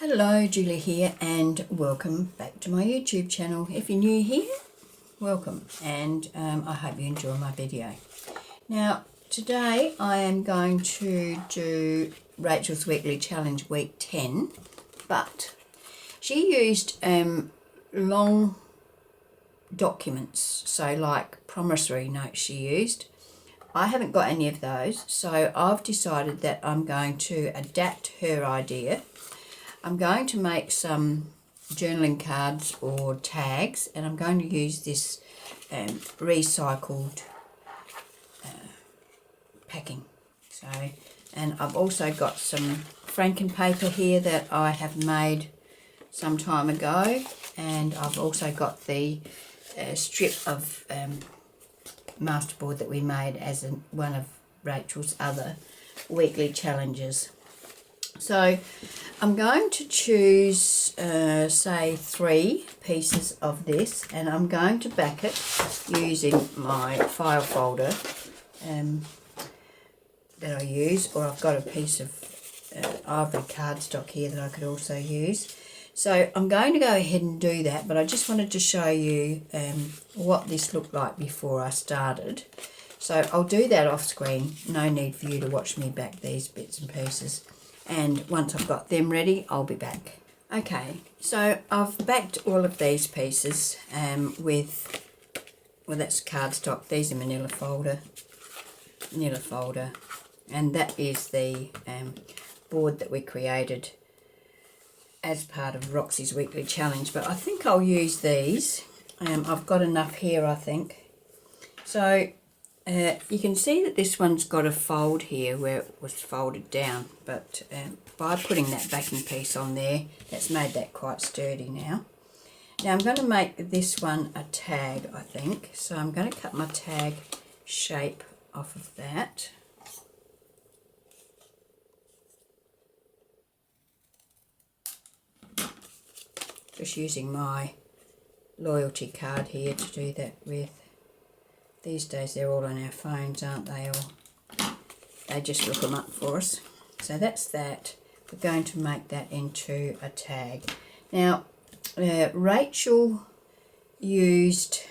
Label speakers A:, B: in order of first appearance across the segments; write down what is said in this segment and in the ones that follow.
A: Hello, Julie here, and welcome back to my YouTube channel. If you're new here, welcome, and I hope you enjoy my video. Now, today I am going to do Racheal's Weekly Challenge Week 10, but she used long documents, so like promissory notes she used. I haven't got any of those, so I've decided that I'm going to adapt her idea. I'm going to make some journaling cards or tags, and I'm going to use this recycled packing. And I've also got some FrankinPaper here that I have made some time ago, and I've also got the strip of masterboard that we made as one of Racheal's other weekly challenges. So I'm going to choose, say, 3 pieces of this, and I'm going to back it using my file folder that I use, or I've got a piece of ivory cardstock here that I could also use. So I'm going to go ahead and do that, but I just wanted to show you what this looked like before I started. So I'll do that off screen. No need for you to watch me back these bits and pieces. And once I've got them ready, I'll be back. Okay, so I've backed all of these pieces with, well, that's cardstock. These are manila folder, and that is the board that we created as part of Roxy's weekly challenge. But I think I'll use these. I've got enough here, I think. So you can see that this one's got a fold here where it was folded down, but by putting that backing piece on there, that's made that quite sturdy now. Now I'm going to make this one a tag, I think, so I'm going to cut my tag shape off of that. Just using my loyalty card here to do that with. These days they're all on our phones, aren't they? Or they just look them up for us. So that's that. We're going to make that into a tag. Now, Racheal used,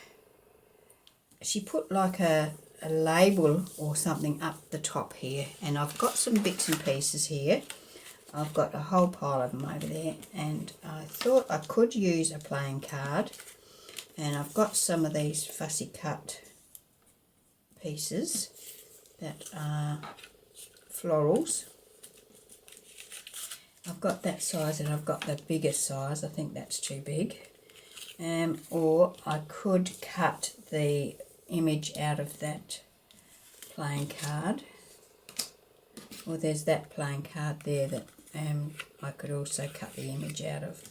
A: she put like a label or something up the top here, and I've got some bits and pieces here. I've got a whole pile of them over there, and I thought I could use a playing card, and I've got some of these fussy cut pieces that are florals. I've got that size, and I've got the bigger size. I think that's too big. Or I could cut the image out of that playing card. Or there's that playing card there that I could also cut the image out of.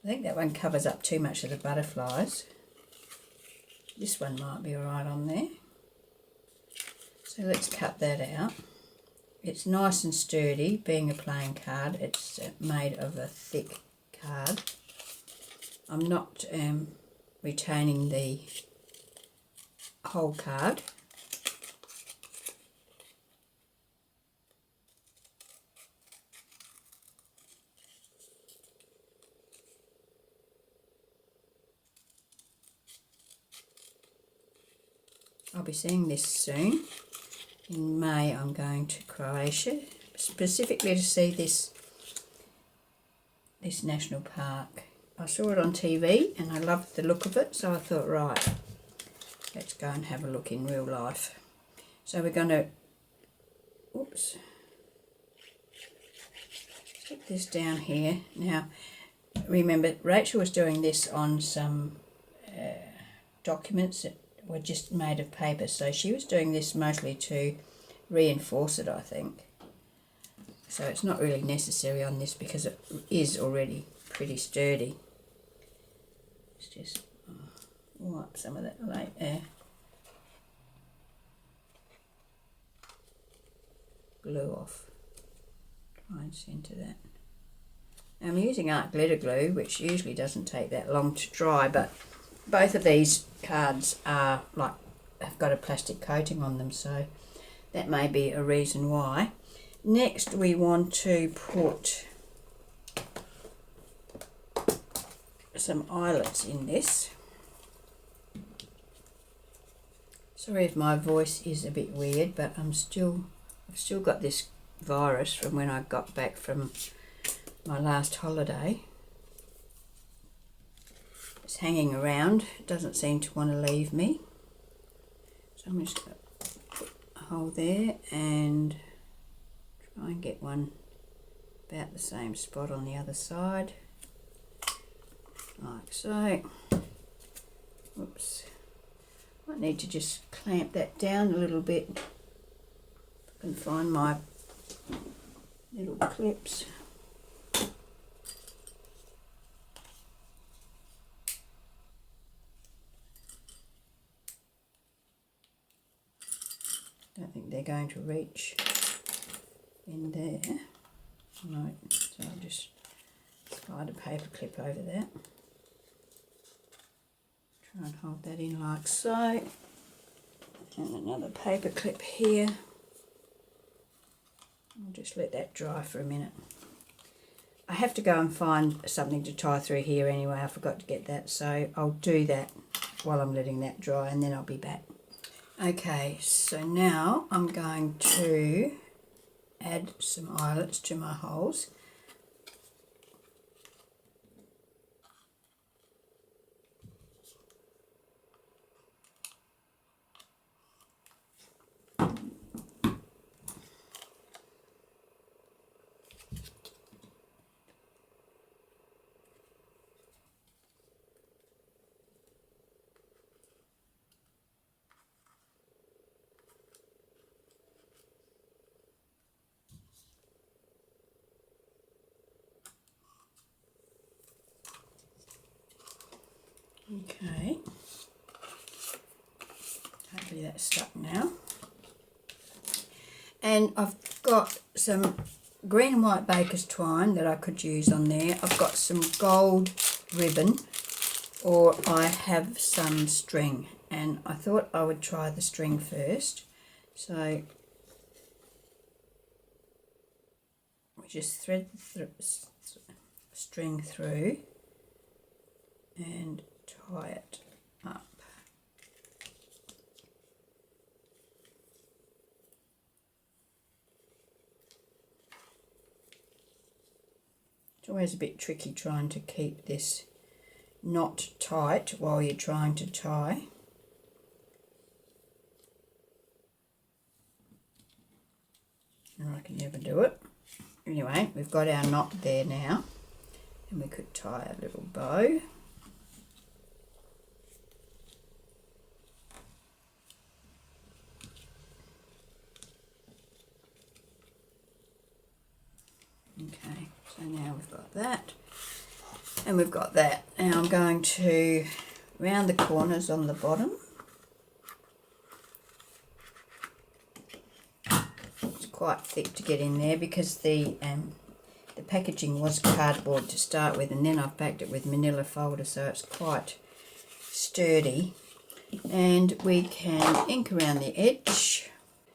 A: I think that one covers up too much of the butterflies. This one might be alright on there. So let's cut that out. It's nice and sturdy, being a playing card. It's made of a thick card. I'm not retaining the whole card. I'll be seeing this soon. In May I'm going to Croatia, specifically to see this national park. I saw it on TV and I loved the look of it, so I thought, right, let's go and have a look in real life. So we're going to, oops, stick this down here. Now, remember, Racheal was doing this on some documents that were just made of paper, so she was doing this mostly to reinforce it, I think. So it's not really necessary on this because it is already pretty sturdy. Let's just wipe some of that glue off. Try and centre that. Now I'm using art glitter glue, which usually doesn't take that long to dry, but both of these cards are like, have got a plastic coating on them, so that may be a reason why. Next we want to put some eyelets in this. Sorry if my voice is a bit weird, but I've still got this virus from when I got back from my last holiday. It's hanging around, it doesn't seem to want to leave me. So I'm just going to put a hole there and try and get one about the same spot on the other side, like so. Whoops. I need to just clamp that down a little bit. If I can find my little clips. Don't think they're going to reach in there. No, so I'll just slide a paper clip over that. Try and hold that in like so. And another paper clip here. I'll just let that dry for a minute. I have to go and find something to tie through here anyway. I forgot to get that, so I'll do that while I'm letting that dry and then I'll be back. Okay, so now I'm going to add some eyelets to my holes. Okay, hopefully that's stuck now. And I've got some green and white baker's twine that I could use on there. I've got some gold ribbon, or I have some string, and I thought I would try the string first. So we just thread the string through and tie it up. It's always a bit tricky trying to keep this knot tight while you're trying to tie. I reckon you ever do it. Anyway, we've got our knot there now, and we could tie a little bow. Okay, so now we've got that, and we've got that. Now I'm going to round the corners on the bottom. It's quite thick to get in there because the packaging was cardboard to start with, and then I've packed it with manila folder, so it's quite sturdy. And we can ink around the edge,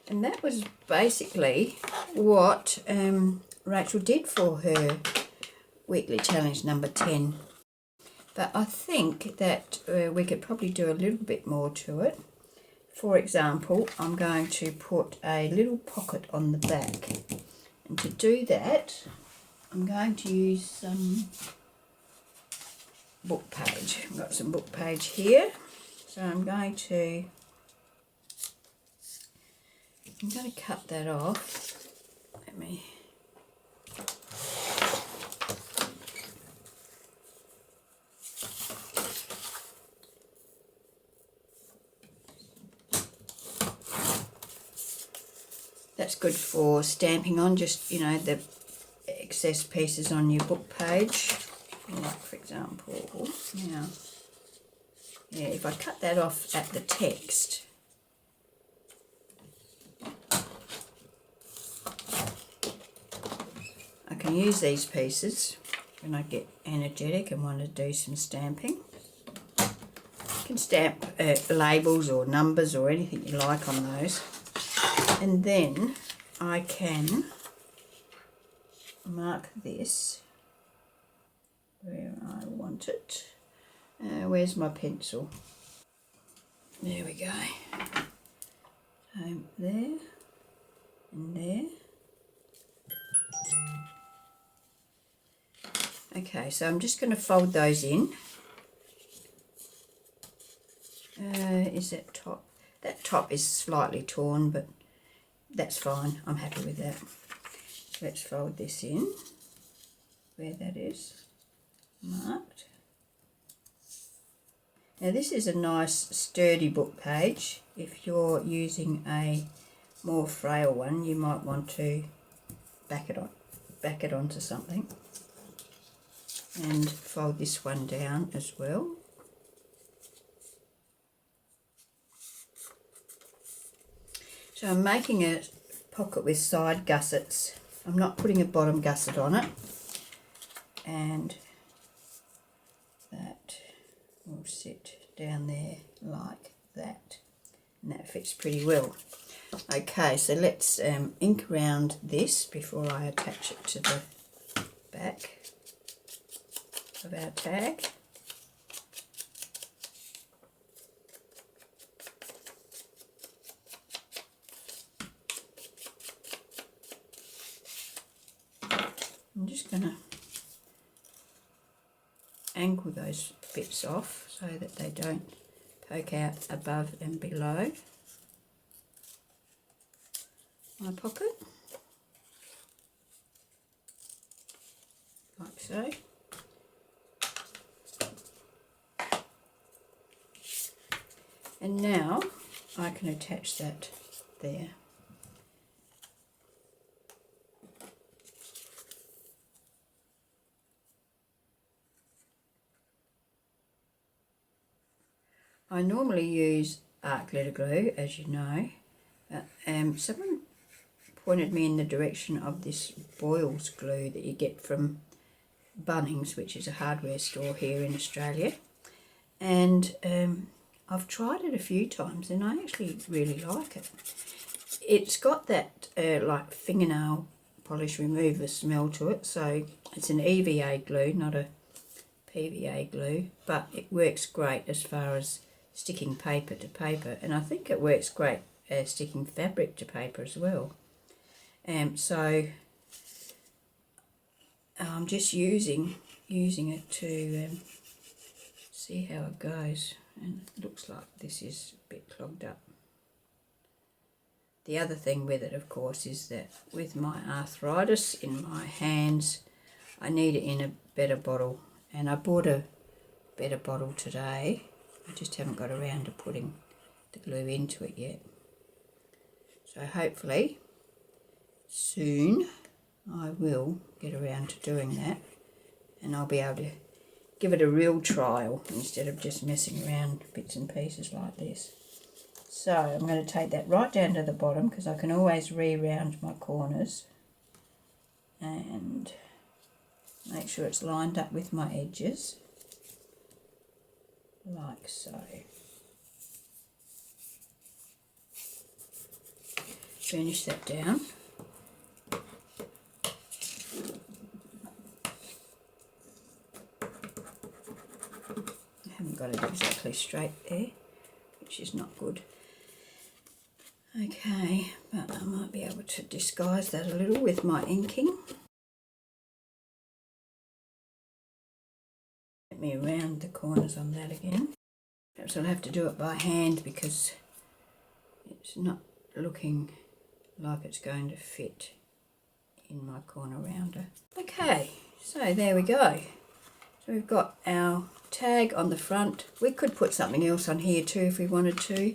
A: and that was basically what Racheal did for her weekly challenge number 10. But I think that we could probably do a little bit more to it. For example, I'm going to put a little pocket on the back, and to do that I'm going to use some book page. I've got some book page here, so I'm going to cut that off. Let me That's good for stamping on, just, you know, the excess pieces on your book page. Like, for example, now, yeah, if I cut that off at the text, I can use these pieces when I get energetic and want to do some stamping. You can stamp labels or numbers or anything you like on those. And then I can mark this where I want it. Where's my pencil? There we go. So there and there. Okay, so I'm just going to fold those in. Is that top? That top is slightly torn, but that's fine. I'm happy with that. So let's fold this in where that is marked. Now this is a nice sturdy book page. If you're using a more frail one, you might want to back it onto something. And fold this one down as well. So I'm making a pocket with side gussets. I'm not putting a bottom gusset on it, and that will sit down there like that, and that fits pretty well. Okay, so let's ink around this before I attach it to the back of our tag. I'm just going to angle those bits off so that they don't poke out above and below my pocket, like so. And now I can attach that there. I normally use art glitter glue, as you know. Someone pointed me in the direction of this Boyle's glue that you get from Bunnings, which is a hardware store here in Australia. And I've tried it a few times and I actually really like it. It's got that like fingernail polish remover smell to it, so it's an EVA glue, not a PVA glue, but it works great as far as sticking paper to paper, and I think it works great as sticking fabric to paper as well. So I'm just using it to see how it goes, and it looks like this is a bit clogged up. The other thing with it, of course, is that with my arthritis in my hands, I need it in a better bottle, and I bought a better bottle today. I just haven't got around to putting the glue into it yet. So hopefully soon I will get around to doing that, and I'll be able to give it a real trial instead of just messing around bits and pieces like this. So I'm going to take that right down to the bottom, because I can always re-round my corners and make sure it's lined up with my edges, like so. Finish that down. I haven't got it exactly straight there, which is not good. Okay, but I might be able to disguise that a little with my inking. Let me round the corners on that again. Perhaps I'll have to do it by hand because it's not looking like it's going to fit in my corner rounder. Okay, so there we go. So we've got our tag on the front. We could put something else on here too if we wanted to.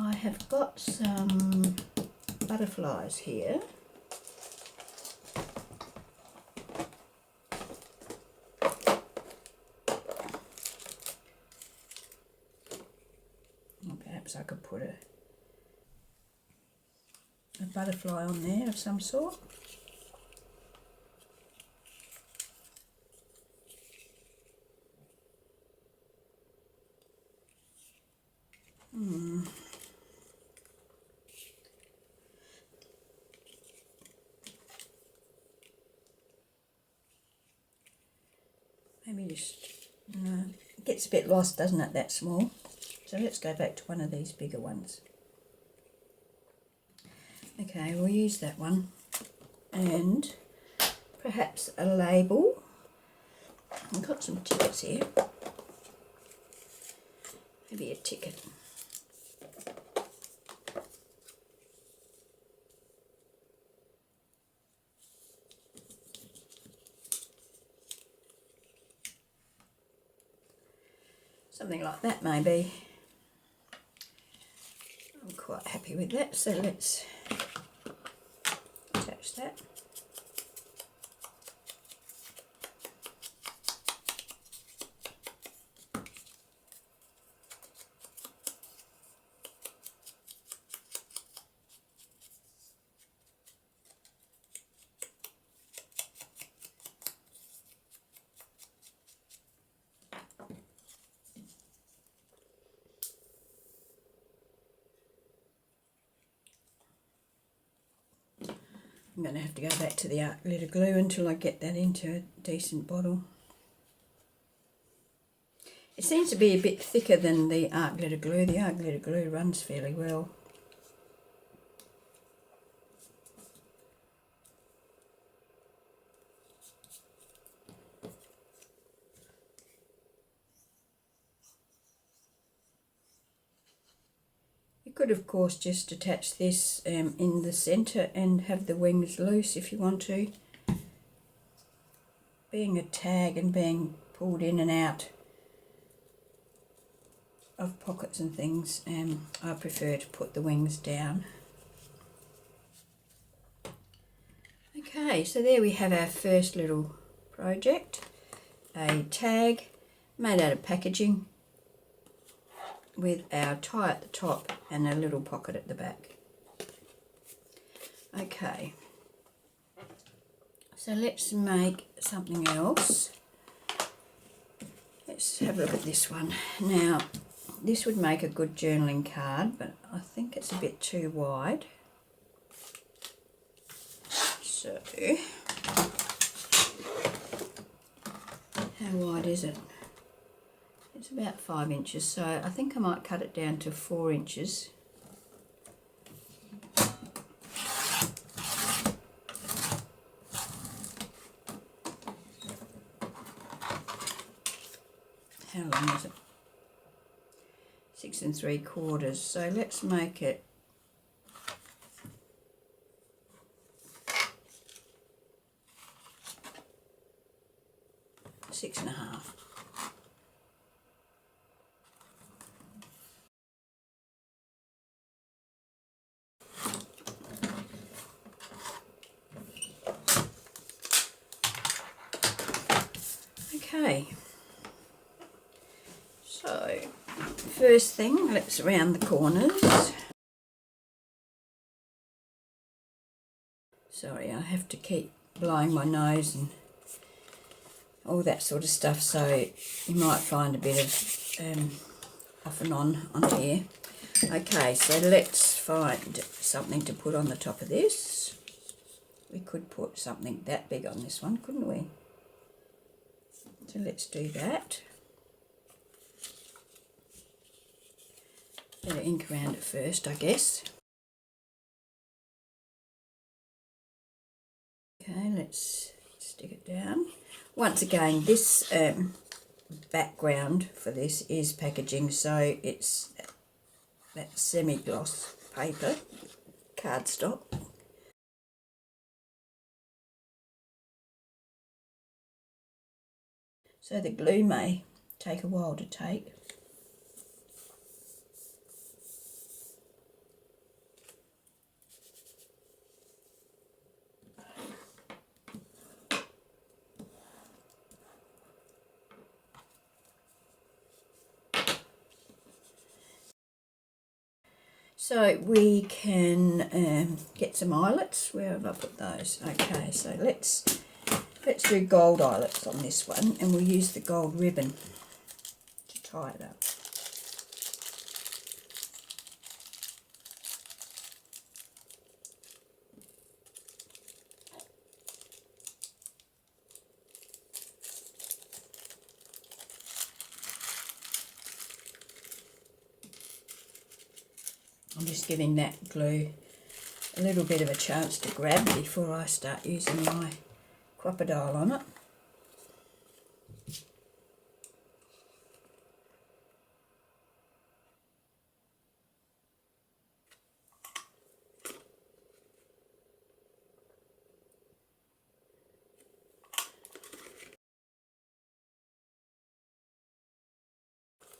A: I have got some butterflies here. Or perhaps I could put a butterfly on there of some sort. Maybe finished. It gets a bit lost, doesn't it, that small? So let's go back to one of these bigger ones. Okay, we'll use that one, and perhaps a label. I've got some tickets here. Maybe a ticket. Something like that maybe. I'm quite happy with that, so let's attach that. I'm going to have to go back to the art glitter glue until I get that into a decent bottle. It seems to be a bit thicker than the art glitter glue. The art glitter glue runs fairly well. You could of course just attach this in the centre and have the wings loose if you want to. Being a tag and being pulled in and out of pockets and things, I prefer to put the wings down. Okay, so there we have our first little project, a tag made out of packaging with our tie at the top and a little pocket at the back. Okay, so let's make something else. Let's have a look at this one. Now, this would make a good journaling card, but I think it's a bit too wide. So, how wide is it? It's about 5 inches, so I think I might cut it down to 4 inches. How long is it? 6 3/4. So let's make it 6 1/2. Okay, so first thing, let's round the corners. Sorry, I have to keep blowing my nose and all that sort of stuff, so you might find a bit of off and on here. Okay, so let's find something to put on the top of this. We could put something that big on this one, couldn't we? So let's do that. Better ink around it first, I guess. Okay, let's stick it down. Once again, this background for this is packaging, so it's that semi-gloss paper, cardstock. So the glue may take a while to take. So we can get some eyelets. Where have I put those? Okay, so let's do gold eyelets on this one, and we'll use the gold ribbon to tie it up. I'm just giving that glue a little bit of a chance to grab before I start using my Cutterbee on it.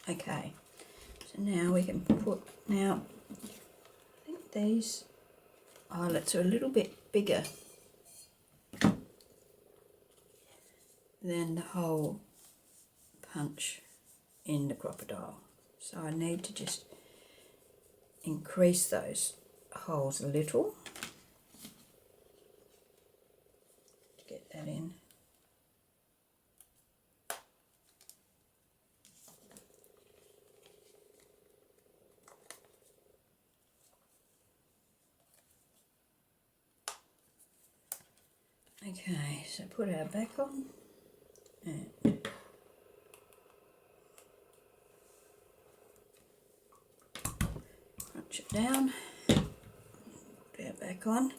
A: Okay, so now we can put, now I think these eyelets are a little bit bigger than the hole punch in the Cutterbee, so I need to just increase those holes a little to get that in. Okay, so put our back on and crunch it down, put our back on.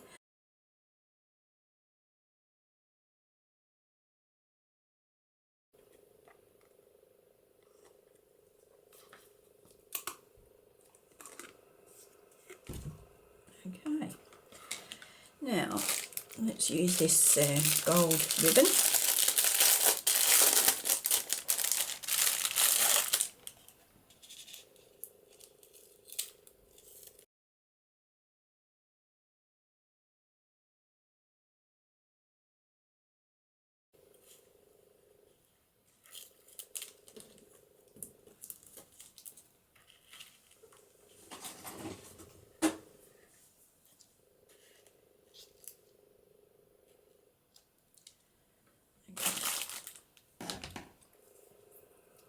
A: Okay, now let's use this gold ribbon.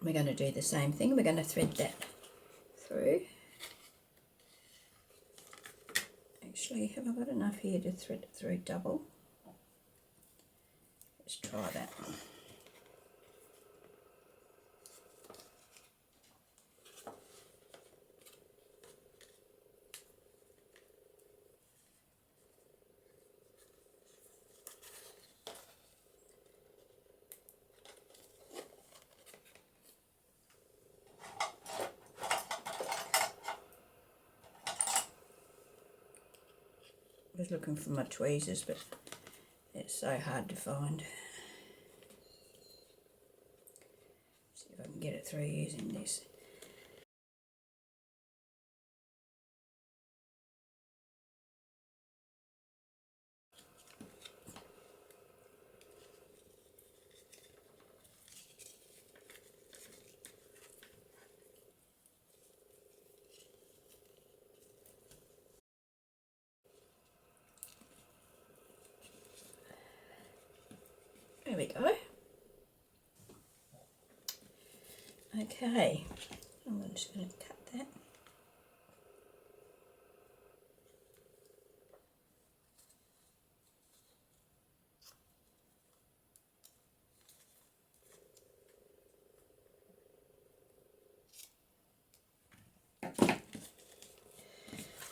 A: We're going to do the same thing. We're going to thread that through. Actually, have I got enough here to thread it through double? Let's try that. I was looking for my tweezers, but it's so hard to find. See if I can get it through using this. There we go. Okay, I'm just going to cut that.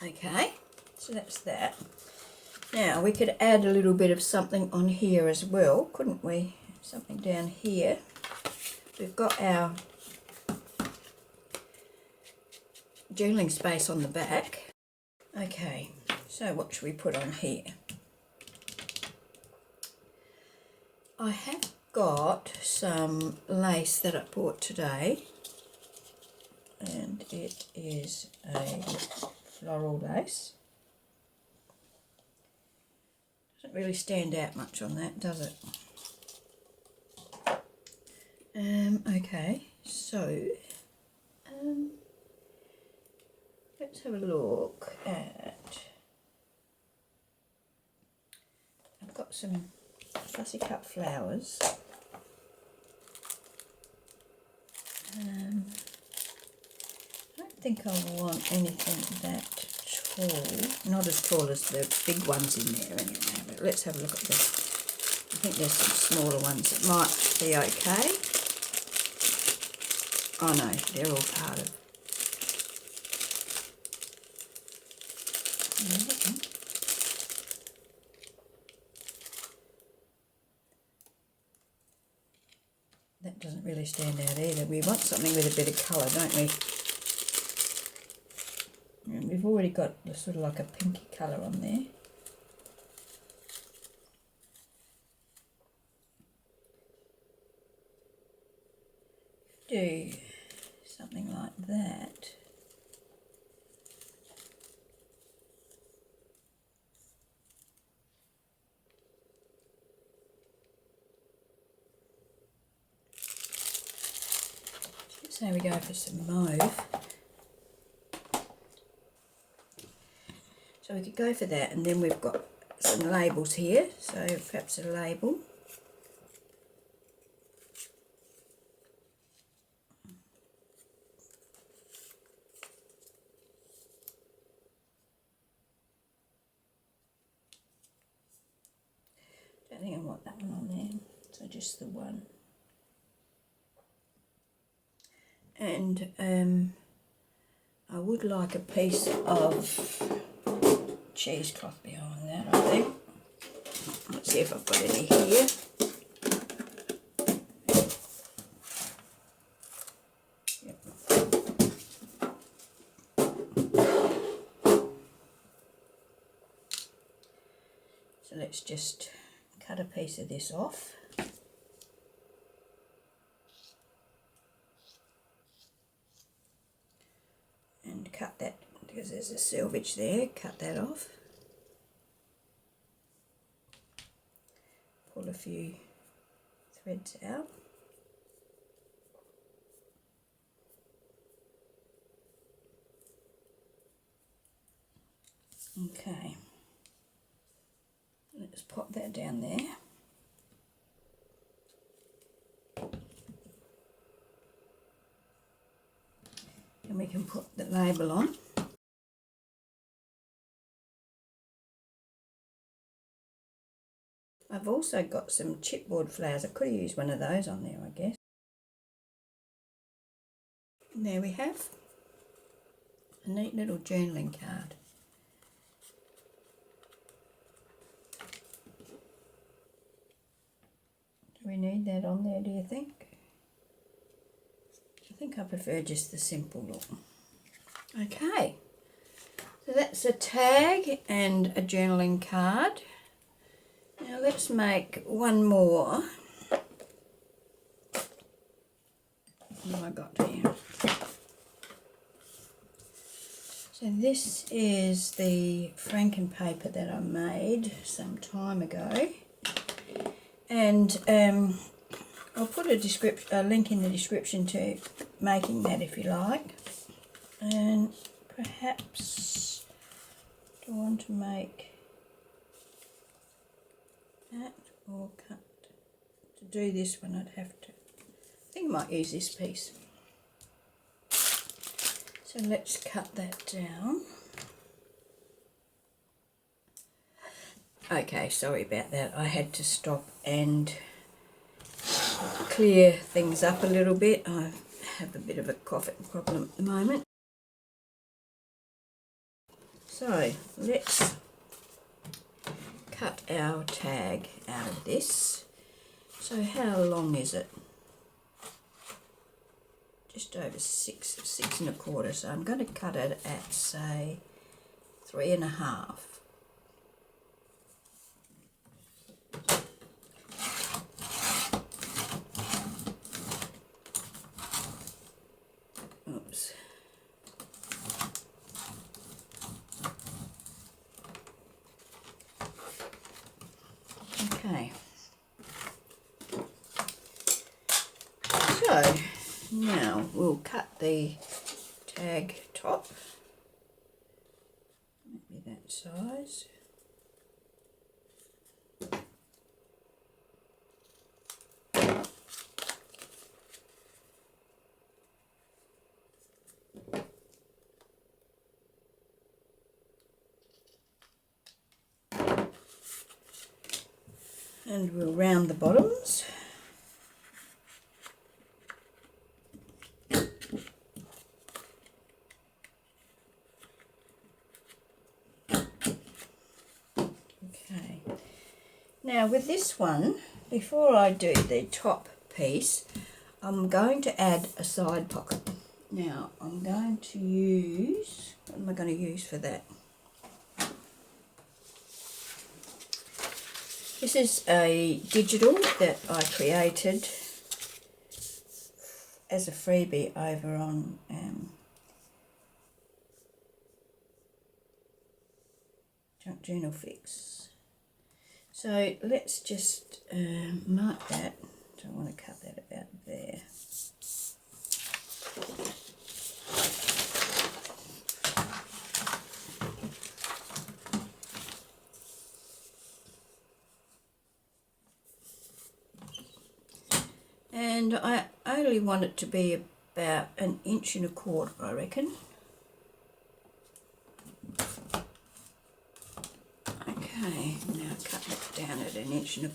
A: Okay, so that's that. Now we could add a little bit of something on here as well, couldn't we? Something down here. We've got our journaling space on the back. Okay, so what should we put on here? I have got some lace that I bought today, and it is a floral lace. Doesn't really stand out much on that, does it? Okay, so let's have a look at, I've got some fussy cut flowers. I don't think I want anything that tall, not as tall as the big ones in there anyway, but let's have a look at this. I think there's some smaller ones that might be okay. Oh no, they're all part of. That doesn't really stand out either. We want something with a bit of colour, don't we? And we've already got the sort of like a pinky colour on there. Do something like that. So we go for some mauve. So we could go for that, and then we've got some labels here, so perhaps a label. Don't think I want that one on there, so just the one. And I would like a piece of cheesecloth behind that, I think. Let's see if I've got any here. Yep. So let's just cut a piece of this off. And cut that, because there's a selvage there, cut that off. Pull a few threads out. Okay, let's pop that down there. And we can put the label on. I've also got some chipboard flowers. I could have used one of those on there, I guess. And there we have a neat little journaling card. Do we need that on there, do you think? I think I prefer just the simple look. Okay, so that's a tag and a journaling card. Now let's make one more. What have I got here? So this is the FrankinPaper that I made some time ago. And I'll put a link in the description to making that if you like. And perhaps, do I want to make that or cut? To do this one I'd have to, I think I might use this piece. So let's cut that down. Okay, sorry about that. I had to stop and clear things up a little bit. I have a bit of a coughing problem at the moment. So let's cut our tag out of this. So how long is it? Just over 6 1/4. So I'm going to cut it at, say, 3 1/2. Oops. Okay. So now we'll cut the tag top. Maybe that size. And we'll round the bottoms. Now with this one, before I do the top piece, I'm going to add a side pocket. Now I'm going to use, what am I going to use for that? This is a digital that I created as a freebie over on Journal Fix. So let's just mark that. So I want to cut that about there. And I only want it to be about 1.25 inches, I reckon. Okay, now cut that down at 1.25 inches.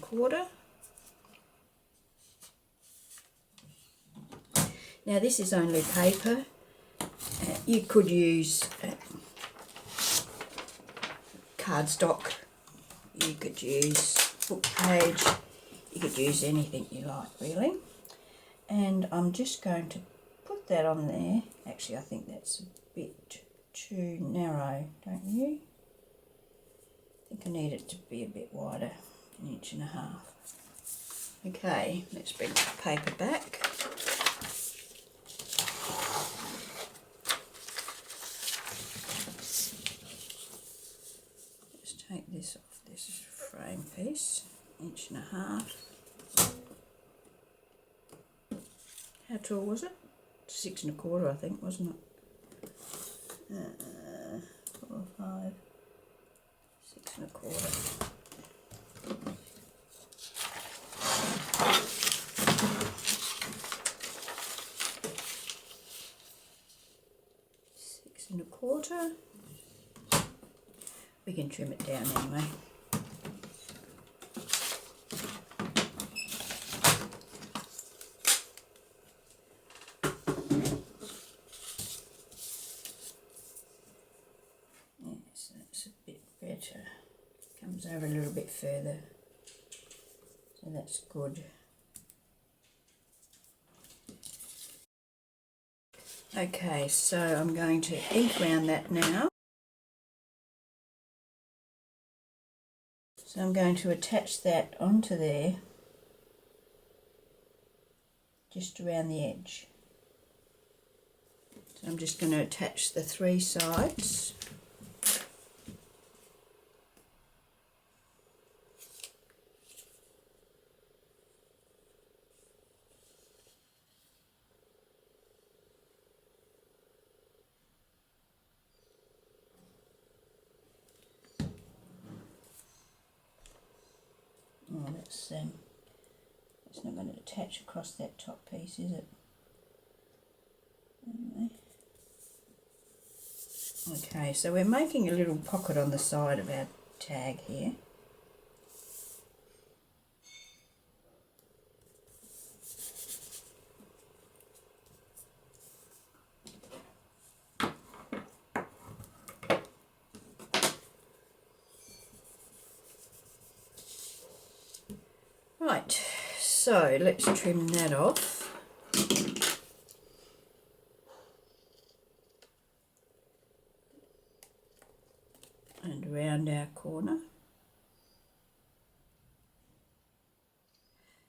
A: Now this is only paper. You could use cardstock, you could use book page, you could use anything you like really. And I'm just going to put that on there. Actually I think that's a bit too narrow, don't you? I think I need it to be a bit wider, 1.5 inches. Okay, let's bring the paper back. Let's take this off this frame piece, 1.5 inches. How tall was it? 6.25, I think, wasn't it? 4 or 5. 6.25. We can trim it down anyway. Yes, that's a bit better. Comes over a little bit further, so that's good. Okay, so I'm going to ink around that now. So I'm going to attach that onto there, just around the edge. So I'm just going to attach the 3 sides. Oh, that's not going to attach across that top piece, is it? Anyway. Okay, so we're making a little pocket on the side of our tag here. Right, so let's trim that off. And around our corner.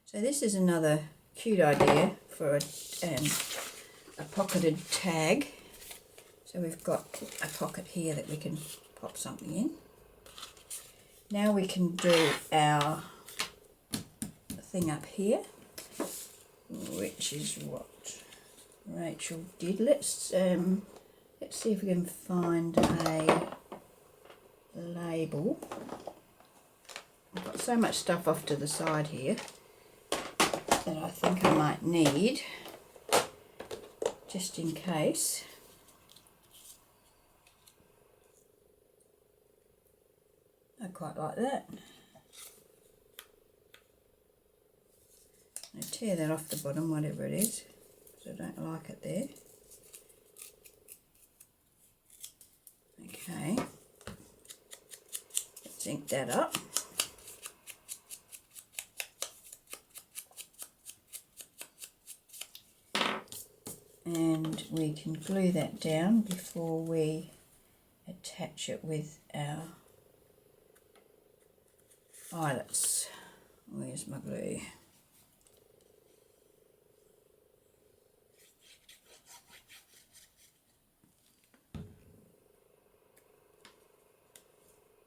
A: So this is another cute idea for a pocketed tag. So we've got a pocket here that we can pop something in. Now we can do our thing up here, which is what Racheal did. Let's see if we can find a label. I've got so much stuff off to the side here that I think I might need, just in case. I quite like that. I'll tear that off the bottom, whatever it is, because I don't like it there. Okay, let's ink that up. and we can glue that down before we attach it with our eyelets. Where's my glue?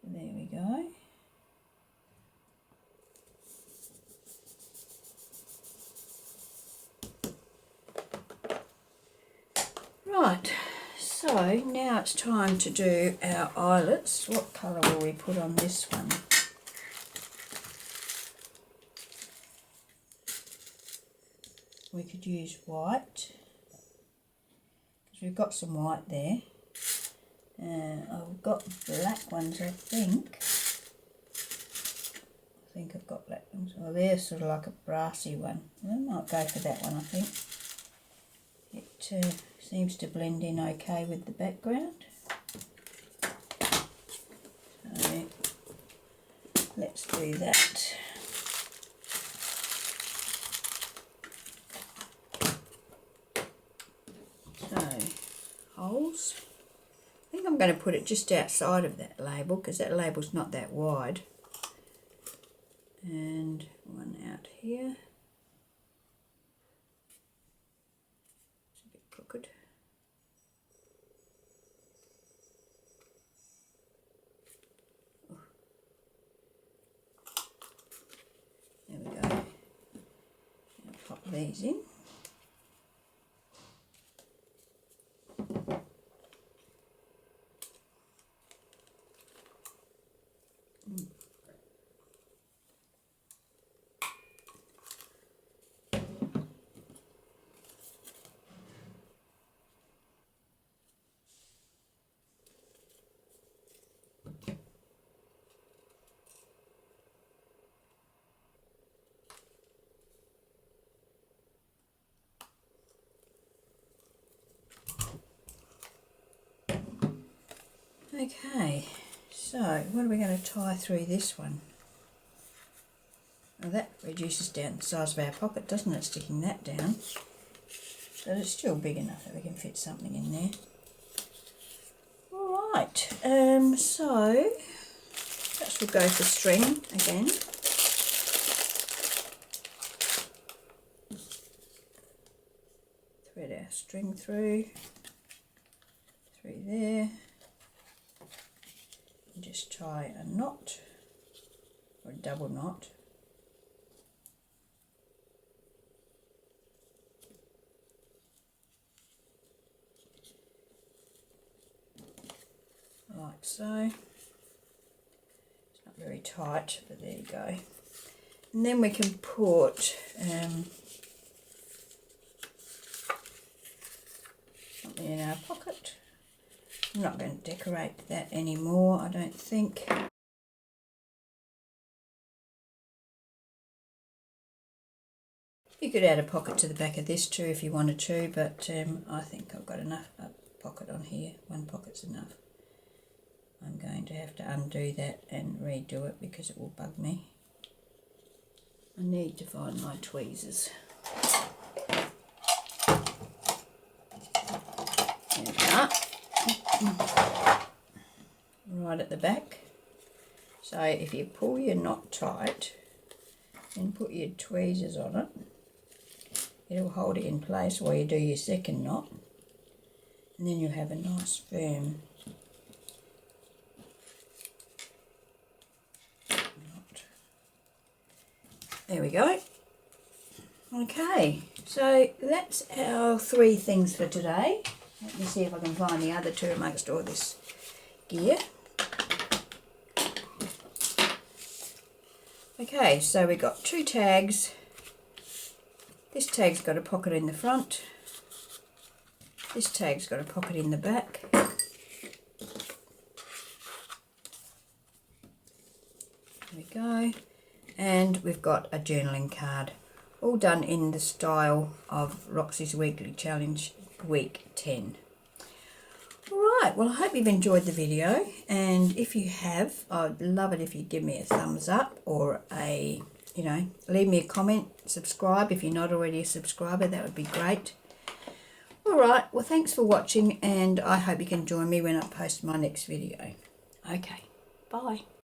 A: There we go. Right, so now it's time to do our eyelets. What colour will we put on this one? We could use white, because we've got some white there. I've got black ones, I think. I've got black ones. Oh, they're sort of like a brassy one. I might go for that one, I think. It seems to blend in okay with the background. So let's do that. So, holes. I think I'm going to put it just outside of that label, because that label's not that wide. And one out here. It's a bit crooked. Oh. There we go. Now pop these in. Okay, so what are we going to tie through this one? Well, that reduces down the size of our pocket, doesn't it, sticking that down? But it's still big enough that we can fit something in there. Alright, so perhaps we'll go for string again. Thread our string through there. Just tie a knot, or a double knot. Like so. It's not very tight, but there you go. And then we can put something in our pocket. I'm not going to decorate that anymore, I don't think. You could add a pocket to the back of this too if you wanted to, but I think I've got enough pocket on here. One pocket's enough. I'm going to have to undo that and redo it because it will bug me. I need to find my tweezers. There we are. Right at the back. So if you pull your knot tight and put your tweezers on it, it'll hold it in place while you do your second knot, and then you'll have a nice firm knot. There we go. Okay, so that's our 3 things for today. Let me see if I can find the other 2 amongst all this gear. Okay, so we got 2 tags. This tag's got a pocket in the front. This tag's got a pocket in the back. There we go. And we've got a journaling card, all done in the style of Roxy's Weekly Challenge Week 10. Alright, well I hope you've enjoyed the video, and if you have, I'd love it if you give me a thumbs up, or a, leave me a comment, subscribe if you're not already a subscriber, that would be great. Alright, well thanks for watching, and I hope you can join me when I post my next video. Okay, bye.